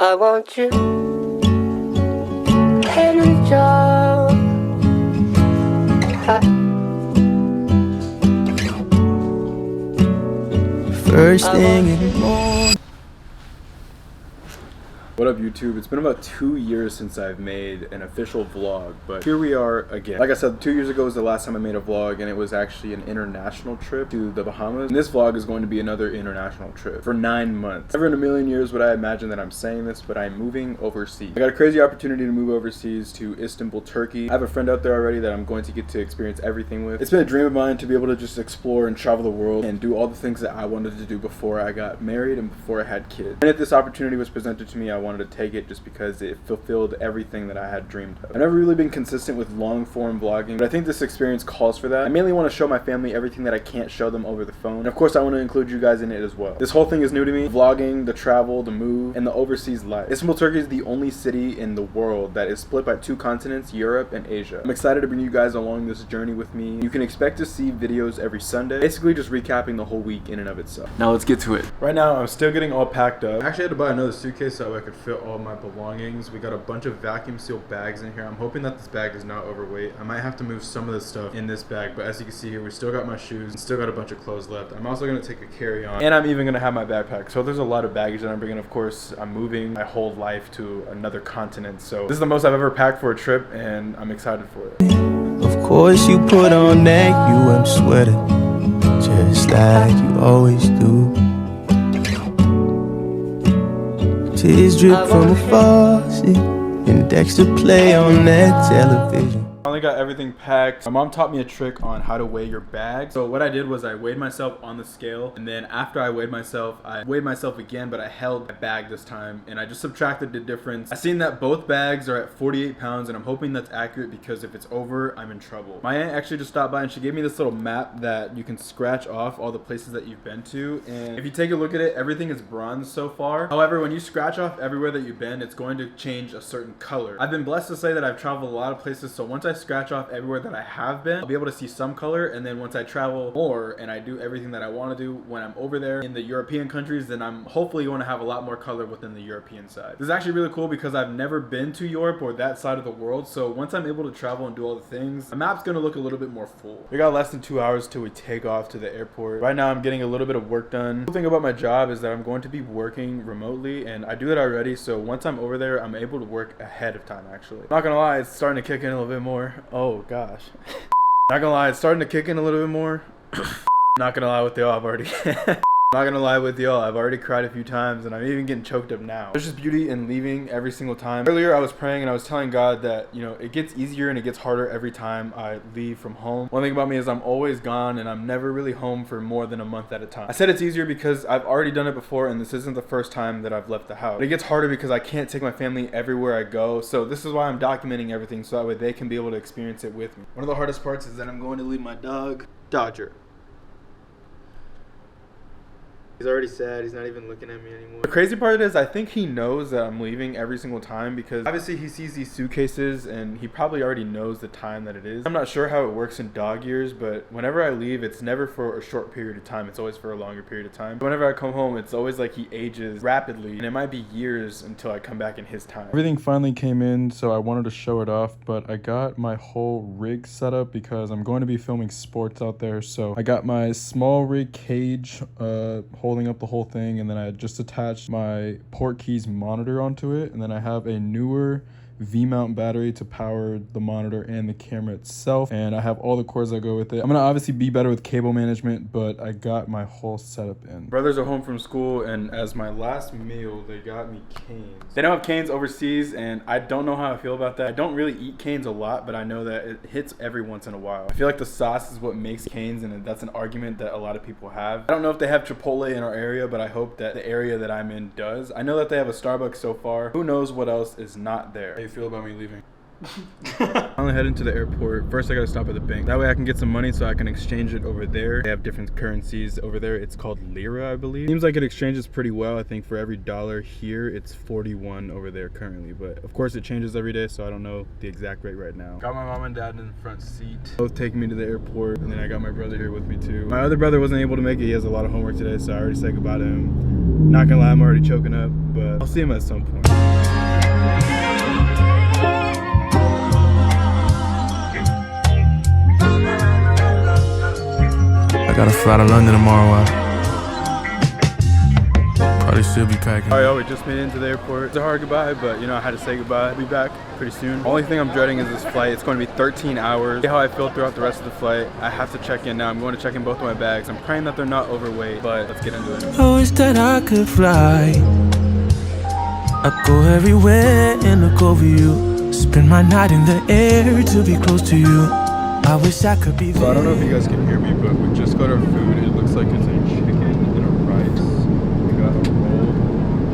I want you and a job. First thing in the morning. What up, YouTube? It's been about 2 years since I've made an official vlog, but here we are again. Like I said, 2 years ago was the last time I made a vlog, and it was actually an international trip to the Bahamas. And this vlog is going to be another international trip for 9 months. Never in a million years would I imagine that I'm saying this, but I'm moving overseas. I got a crazy opportunity to move overseas to Istanbul, Turkey. I have a friend out there already that I'm going to get to experience everything with. It's been a dream of mine to be able to just explore and travel the world and do all the things that I wanted to do before I got married and before I had kids. And if this opportunity was presented to me, I wanted to take it just because it fulfilled everything that I had dreamed of. I've never really been consistent with long form vlogging, but I think this experience calls for that. I mainly want to show my family everything that I can't show them over the phone. And of course, I want to include you guys in it as well. This whole thing is new to me. Vlogging, the travel, the move, and the overseas life. Istanbul, Turkey is the only city in the world that is split by 2 continents, Europe and Asia. I'm excited to bring you guys along this journey with me. You can expect to see videos every Sunday, basically just recapping the whole week in and of itself. Now let's get to it. Right now, I'm still getting all packed up. I actually had to buy another suitcase so I could fit all my belongings. We got a bunch of vacuum sealed bags in here. I'm hoping that this bag is not overweight. I might have to move some of the stuff in this bag, but as you can see here, we still got my shoes and still got a bunch of clothes left. I'm also going to take a carry-on, and I'm even going to have my backpack. So there's a lot of baggage that I'm bringing. Of course, I'm moving my whole life to another continent, so this is the most I've ever packed for a trip, and I'm excited for it. Of course you put on that UM sweater, just like you always do. Tears drip from a faucet, and Dexter play on that television. I only got everything packed. My mom taught me a trick on how to weigh your bag. So what I did was I weighed myself on the scale, and then after I weighed myself again, but I held my bag this time, and I just subtracted the difference. I seen that both bags are at 48 pounds, and I'm hoping that's accurate because if it's over, I'm in trouble. My aunt actually just stopped by and she gave me this little map that you can scratch off all the places that you've been to, and if you take a look at it, everything is bronze so far. However, when you scratch off everywhere that you've been, it's going to change a certain color. I've been blessed to say that I've traveled a lot of places, so once I scratch off everywhere that I have been, I'll be able to see some color, and then once I travel more and I do everything that I want to do when I'm over there in the European countries, then I'm hopefully going to have a lot more color within the European side. This is actually really cool because I've never been to Europe or that side of the world, so once I'm able to travel and do all the things, the map's going to look a little bit more full. We got less than 2 hours till we take off to the airport. Right now I'm getting a little bit of work done. The cool thing about my job is that I'm going to be working remotely, and I do that already, so once I'm over there, I'm able to work ahead of time actually. Not gonna lie, it's starting to kick in a little bit more. Oh gosh. Not gonna lie, it's starting to kick in a little bit more. Not gonna lie with y'all, I've already cried a few times, and I'm even getting choked up now. There's just beauty in leaving every single time. Earlier I was praying and I was telling God that, you know, it gets easier and it gets harder every time I leave from home. One thing about me is I'm always gone, and I'm never really home for more than a month at a time. I said it's easier because I've already done it before, and this isn't the first time that I've left the house. But it gets harder because I can't take my family everywhere I go, so this is why I'm documenting everything so that way they can be able to experience it with me. One of the hardest parts is that I'm going to leave my dog, Dodger. He's already sad. He's not even looking at me anymore. The crazy part is I think he knows that I'm leaving every single time because obviously he sees these suitcases and he probably already knows the time that it is. I'm not sure how it works in dog years, but whenever I leave, it's never for a short period of time. It's always for a longer period of time. Whenever I come home, it's always like he ages rapidly, and it might be years until I come back in his time. Everything finally came in, so I wanted to show it off, but I got my whole rig set up because I'm going to be filming sports out there. So I got my small rig cage, holding up the whole thing, and then I just attached my port keys monitor onto it, and then I have a newer V-mount battery to power the monitor and the camera itself, and I have all the cords that go with it. I'm gonna obviously be better with cable management, but I got my whole setup in. Brothers are home from school, and as my last meal, they got me canes. They don't have canes overseas, and I don't know how I feel about that. I don't really eat canes a lot, but I know that it hits every once in a while. I feel like the sauce is what makes canes, and that's an argument that a lot of people have. I don't know if they have Chipotle in our area, but I hope that the area that I'm in does. I know that they have a Starbucks so far. Who knows what else is not there. How do you feel about me leaving? I'm heading to the airport. First I gotta stop at the bank. That way I can get some money so I can exchange it over there. They have different currencies over there. It's called lira, I believe. Seems like it exchanges pretty well. I think for every dollar here, it's 41 over there currently. But of course it changes every day, so I don't know the exact rate right now. Got my mom and dad in the front seat, both taking me to the airport. And then I got my brother here with me too. My other brother wasn't able to make it. He has a lot of homework today, so I already said goodbye to him. Not gonna lie, I'm already choking up, but I'll see him at some point. Gotta fly to London tomorrow. Probably still be packing. Alright, we just made it into the airport. It's a hard goodbye, but you know, I had to say goodbye. I'll be back pretty soon. Only thing I'm dreading is this flight. It's going to be 13 hours. See how I feel throughout the rest of the flight. I have to check in now. I'm going to check in both of my bags. I'm praying that they're not overweight, but let's get into it. I wish that I could fly. I go everywhere and look over you. Spend my night in the air to be close to you. I wish I could be there. So I don't know if you guys can hear me, but we just got our food. It looks like it's a chicken and a rice. We got a roll.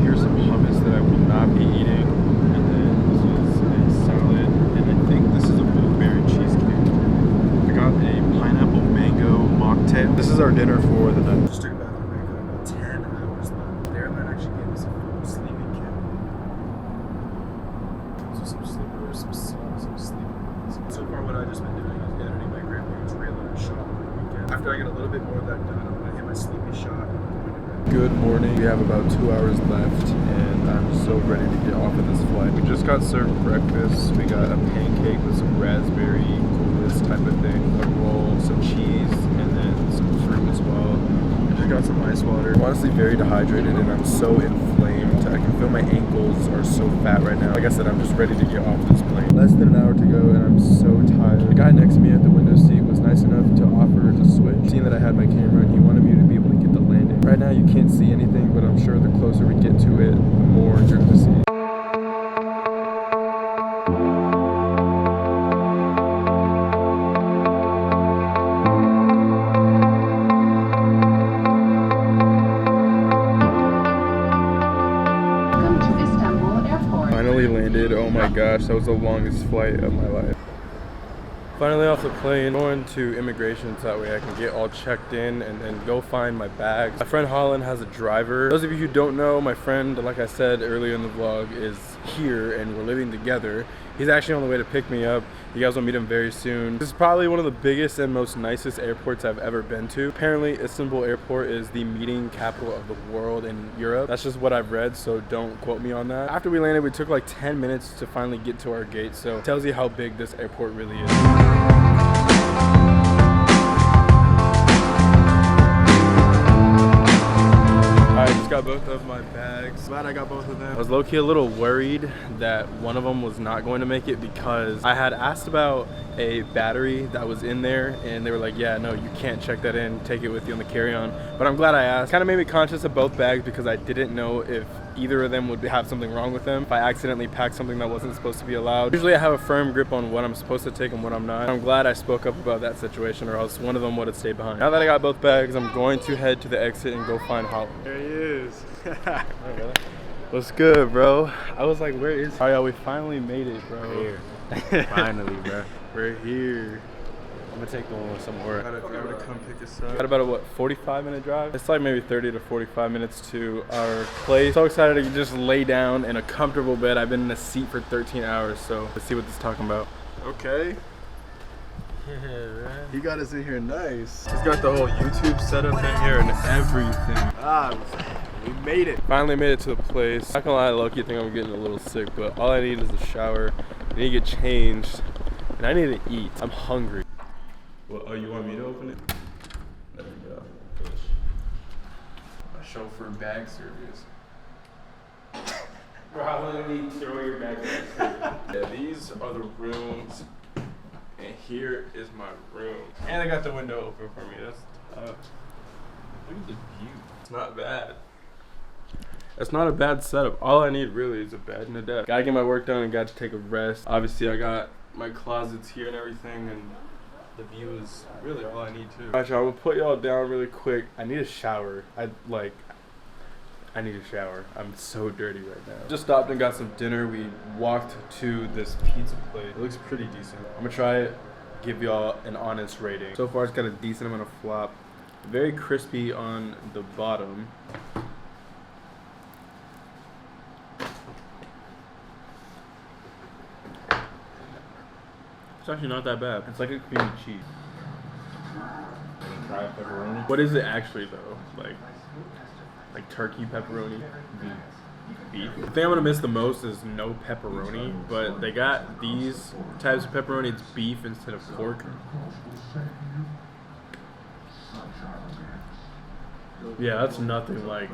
Here's some hummus that I will not be eating. And then this is a salad. And I think this is a blueberry cheesecake. I got a pineapple mango mocktail. This is our dinner for the night. Just took a bathroom break. About 10 hours left. The airline actually gave us a full sleeping kit. So some slippers, some socks, some sleeping. So far what I've just been doing is editing my grandparents' real-life shot on the weekend. After I get a little bit more of that done, I'm gonna hit my sleepy shot. Good morning. We have about 2 hours left, and I'm so ready to get off of this flight. We just got served breakfast. We got a pancake with some raspberry coulis type of thing, a roll, some cheese, and then some fruit as well. I just got some ice water. I'm honestly very dehydrated, and I'm so inflamed. I can feel my ankles are so fat right now. Like I said, I'm just ready to get off this plane. Less than an hour to go, and I'm so tired. The guy next to me at the window seat was nice enough to offer to switch. Seeing that I had my camera, and he wanted me to be able to get the landing. Right now, you can't see anything, but I'm sure the closer we get to it, the more you're going to see. Welcome to Istanbul Airport. Finally landed. Oh my gosh, that was the longest flight of my life. Finally off the plane, going to immigration so that way I can get all checked in and then go find my bags. My friend Holland has a driver. Those of you who don't know, my friend, like I said earlier in the vlog, is here and we're living together. He's actually on the way to pick me up. You guys will meet him very soon. This is probably one of the biggest and most nicest airports I've ever been to. Apparently, Istanbul Airport is the meeting capital of the world in Europe. That's just what I've read, so don't quote me on that. After we landed, we took like 10 minutes to finally get to our gate, so it tells you how big this airport really is. I just got both of my bags. Glad I got both of them. I was low-key a little worried that one of them was not going to make it because I had asked about a battery that was in there and they were like, yeah, no, you can't check that in, take it with you on the carry-on. But I'm glad I asked. Kind of made me conscious of both bags because I didn't know if either of them would have something wrong with them. If I accidentally packed something that wasn't supposed to be allowed. Usually I have a firm grip on what I'm supposed to take and what I'm not. I'm glad I spoke up about that situation or else one of them would have stayed behind. Now that I got both bags, I'm going to head to the exit and go find Holland. There he is. What's good, bro? I was like, where is he? Oh yeah, we finally made it, bro. We're here. Finally, bro. We're here. I'm gonna take the one somewhere. Gotta come pick us up. Got about a, what, 45-minute drive? It's like maybe 30 to 45 minutes to our place. So excited to just lay down in a comfortable bed. I've been in a seat for 13 hours, so let's see what this is talking about. Okay. Yeah, man. He got us in here nice. He's got the whole YouTube setup in here and everything. We made it. Finally made it to the place. Not gonna lie, low-key think I'm getting a little sick, but all I need is a shower. I need to get changed, and I need to eat. I'm hungry. Well, oh, you want me to open it? There we go. Push. My chauffeur bag service. Bro, how long do you throw your bag in? Yeah, these are the rooms, and here is my room. And I got the window open for me. That's tough. Look at the view. It's not bad. It's not a bad setup. All I need really is a bed and a desk. Gotta get my work done and got to take a rest. Obviously, I got my closets here and everything, and the view is really all I need too. Alright, y'all, I'm gonna put y'all down really quick. I need a shower. I need a shower. I'm so dirty right now. Just stopped and got some dinner. We walked to this pizza place. It looks pretty decent. I'm gonna try it, give y'all an honest rating. So far it's got a decent amount of flop. Very crispy on the bottom. It's actually not that bad. It's like a creamy cheese. Try pepperoni. What is it actually though? Like turkey pepperoni? Beef. The thing I'm gonna miss the most is no pepperoni, but they got these types of pepperoni. It's beef instead of pork. Yeah, that's nothing like.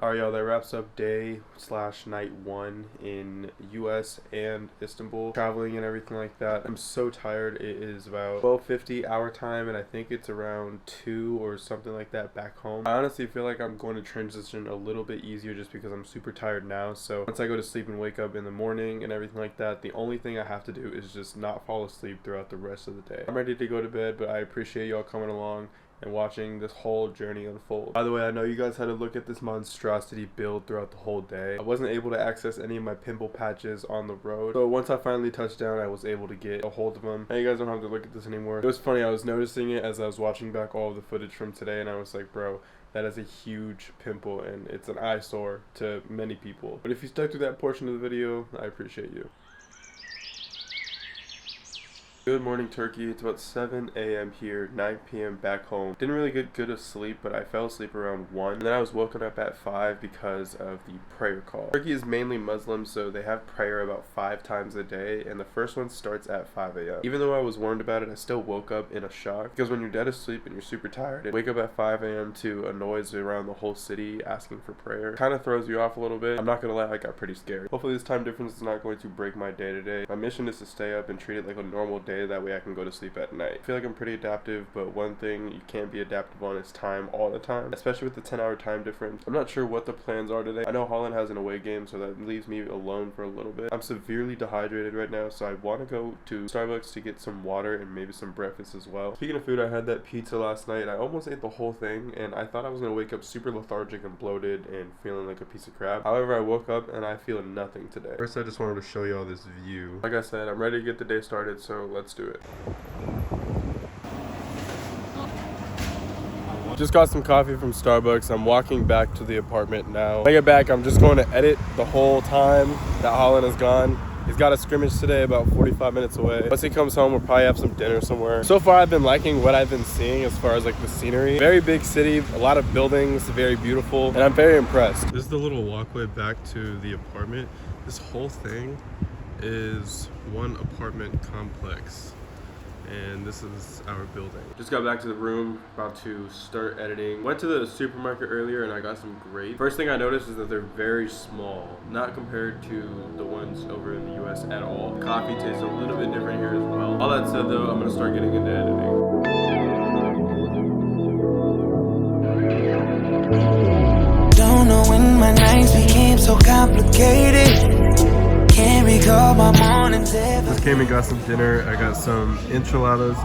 Alright, y'all, that wraps up day/night 1 in US and Istanbul, traveling and everything like that. I'm so tired. It is about 12:50 our time, and I think it's around 2 or something like that back home. I honestly feel like I'm going to transition a little bit easier just because I'm super tired now. So once I go to sleep and wake up in the morning and everything like that, the only thing I have to do is just not fall asleep throughout the rest of the day. I'm ready to go to bed, but I appreciate y'all coming along and watching this whole journey unfold. By the way, I know you guys had to look at this monstrosity build throughout the whole day. I wasn't able to access any of my pimple patches on the road, so once I finally touched down, I was able to get a hold of them. Now you guys don't have to look at this anymore. It was funny, I was noticing it as I was watching back all of the footage from today, and I was like, bro, that is a huge pimple, and it's an eyesore to many people. But if you stuck through that portion of the video, I appreciate you. Good morning, Turkey. It's about 7 a.m. here, 9 p.m. back home. Didn't really get good of sleep, but I fell asleep around 1. And then I was woken up at 5 because of the prayer call. Turkey is mainly Muslim, so they have prayer about 5 times a day, and the first one starts at 5 a.m. Even though I was warned about it, I still woke up in a shock, because when you're dead asleep and you're super tired, and wake up at 5 a.m. to a noise around the whole city asking for prayer, kind of throws you off a little bit. I'm not gonna lie, I got pretty scared. Hopefully this time difference is not going to break my day today. My mission is to stay up and treat it like a normal day. That way I can go to sleep at night. I feel like I'm pretty adaptive, but one thing you can't be adaptive on is time all the time, especially with the 10-hour time difference. I'm not sure what the plans are today. I know Holland has an away game, so that leaves me alone for a little bit. I'm severely dehydrated right now, so I want to go to Starbucks to get some water and maybe some breakfast as well. Speaking of food, I had that pizza last night. I almost ate the whole thing, and I thought I was going to wake up super lethargic and bloated and feeling like a piece of crap. However, I woke up and I feel nothing today. First, I just wanted to show you all this view. Like I said, I'm ready to get the day started, so let's do it. Just got some coffee from Starbucks. I'm walking back to the apartment now. When I get back, I'm just going to edit the whole time that Holland is gone. He's got a scrimmage today about 45 minutes away. Once he comes home, we'll probably have some dinner somewhere. So far, I've been liking what I've been seeing as far as like the scenery. Very big city, a lot of buildings, very beautiful, and I'm very impressed. This is the little walkway back to the apartment. This whole thing is one apartment complex, and this is our building. Just got back to the room, about to start editing. Went to the supermarket earlier and I got some grapes. First thing I noticed is that they're very small, not compared to the ones over in the US at all. Coffee tastes a little bit different here as well. All that said though, I'm gonna start getting into editing. Don't know when my nights became so complicated. Can't recall my mornings ever. Just came and got some dinner. I got some enchiladas,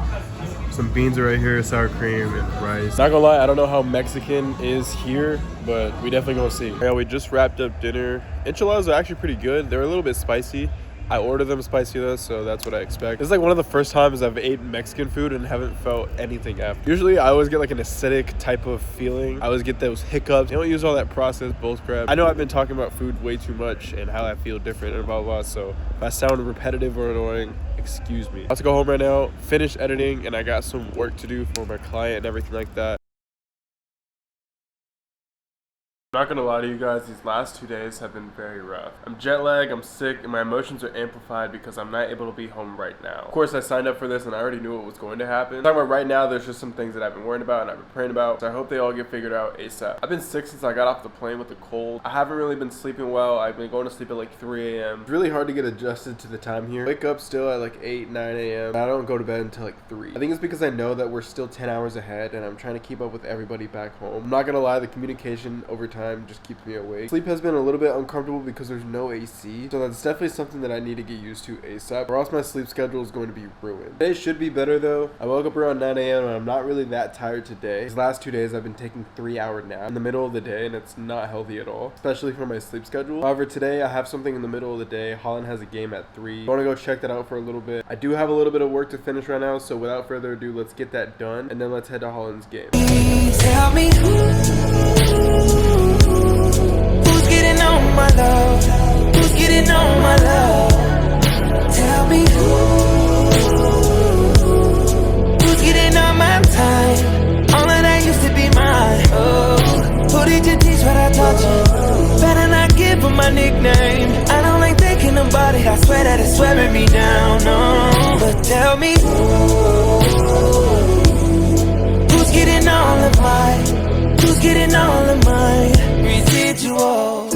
some beans are right here, sour cream, and rice. Not gonna lie, I don't know how Mexican is here, but we definitely gonna see. Yeah, we just wrapped up dinner. Enchiladas are actually pretty good. They're a little bit spicy. I ordered them spicy though, so that's what I expect. This is like one of the first times I've eaten Mexican food and haven't felt anything after. Usually I always get like an acidic type of feeling. I always get those hiccups. They don't use all that processed bull crap. I know I've been talking about food way too much and how I feel different and blah blah, so if I sound repetitive or annoying, excuse me. I have to go home right now, finish editing, and I got some work to do for my client and everything like that. Not gonna lie to you guys, these last 2 days have been very rough. I'm jet lagged, I'm sick, and my emotions are amplified because I'm not able to be home right now. Of course, I signed up for this and I already knew what was going to happen. Talking about right now, there's just some things that I've been worrying about and I've been praying about, so I hope they all get figured out ASAP. I've been sick since I got off the plane with a cold. I haven't really been sleeping well. I've been going to sleep at like 3 a.m. It's really hard to get adjusted to the time here. Wake up still at like 8, 9 a.m. I don't go to bed until like 3. I think it's because I know that we're still 10 hours ahead and I'm trying to keep up with everybody back home. I'm not gonna lie, the communication over time time just keeps me awake. Sleep has been a little bit uncomfortable because there's no AC, so that's definitely something that I need to get used to ASAP, or else my sleep schedule is going to be ruined. Today should be better though. I woke up around 9 a.m. and I'm not really that tired today. These last 2 days I've been taking 3-hour naps in the middle of the day, and it's not healthy at all, especially for my sleep schedule. However, today I have something in the middle of the day. Holland has a game at 3. I want to go check that out for a little bit. I do have a little bit of work to finish right now, so without further ado, let's get that done, and then let's head to Holland's game. Tell me who's getting on my love? Who's getting on my love? Tell me who's getting on my time? All of that used to be mine. Oh, who did you teach what I taught you? Better not give them my nickname. I don't like thinking about it. I swear that it's wearing me down. No, but tell me who's getting all of mine? Who's getting all of mine? Residuals.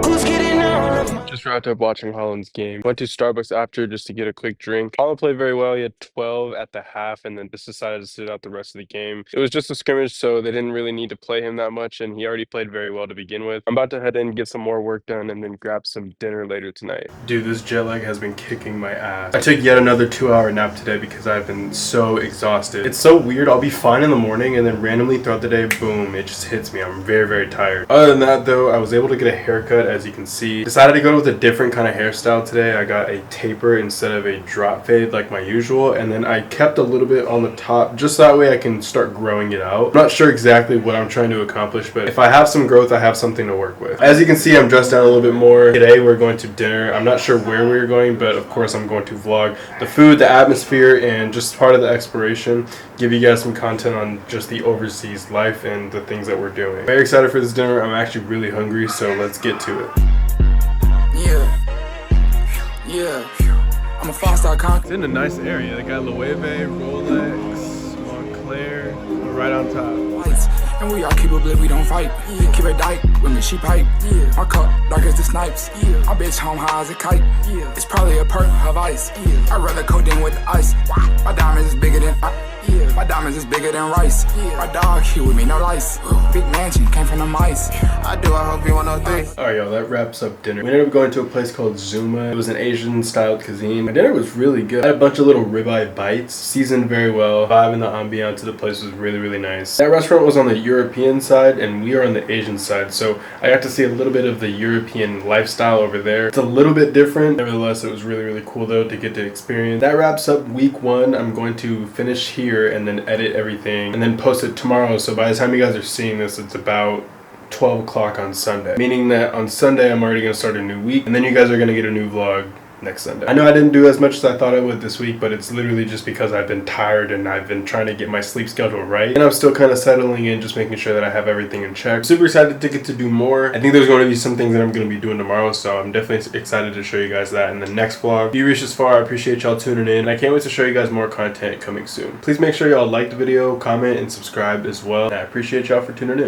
Who's getting all of mine? Just wrapped up watching Holland's game. Went to Starbucks after just to get a quick drink. Holland played very well. He had 12 at the half and then just decided to sit out the rest of the game. It was just a scrimmage, so they didn't really need to play him that much, and he already played very well to begin with. I'm about to head in, get some more work done, and then grab some dinner later tonight. Dude, this jet lag has been kicking my ass. I took yet another 2-hour nap today because I've been so exhausted. It's so weird. I'll be fine in the morning, and then randomly throughout the day, boom, it just hits me. I'm very, very tired. Other than that, though, I was able to get a haircut, as you can see. Decided to go with a different kind of hairstyle today. I got a taper instead of a drop fade like my usual, and then I kept a little bit on the top just that way I can start growing it out. I'm not sure exactly what I'm trying to accomplish, but if I have some growth, I have something to work with. As you can see, I'm dressed down a little bit more. Today we're going to dinner. I'm not sure where we're going, but of course I'm going to vlog the food, the atmosphere, and just part of the exploration. Give you guys some content on just the overseas life and the things that we're doing. Very excited for this dinner. I'm actually really hungry, so let's get to it. Yeah, I'm a five-star con. It's in a nice area. They got Loewe, Rolex, Montclair, right on top. Lights, and we all keep it lit, we don't fight. Keep it tight, women she pipe. My cup dark as the snipes. My bitch home high as a kite. It's probably a perk of ice. I'd rather codeine with the ice. My diamonds is bigger than my diamonds is bigger than rice. My dog, he with me, no lice. Big mansion, came from the mice. I hope you want no thing. Alright, y'all, that wraps up dinner. We ended up going to a place called Zuma. It was an Asian-styled cuisine. My dinner was really good. I had a bunch of little ribeye bites, seasoned very well. Vibe and the ambiance of the place was really, really nice. That restaurant was on the European side, and we are on the Asian side, so I got to see a little bit of the European lifestyle over there. It's a little bit different. Nevertheless, it was really, really cool, though, to get to experience. That wraps up week 1. I'm going to finish here and then edit everything and then post it tomorrow. So by the time you guys are seeing this, it's about 12 o'clock on Sunday, meaning that on Sunday I'm already going to start a new week, and then you guys are going to get a new vlog next Sunday. I know I didn't do as much as I thought I would this week, but it's literally just because I've been tired and I've been trying to get my sleep schedule right, and I'm still kind of settling in, just making sure that I have everything in check. I'm super excited to get to do more. I think there's going to be some things that I'm going to be doing tomorrow, so I'm definitely excited to show you guys that in the next vlog. If you reached this far, I appreciate y'all tuning in, and I can't wait to show you guys more content coming soon. Please make sure y'all like the video, comment, and subscribe as well, and I appreciate y'all for tuning in.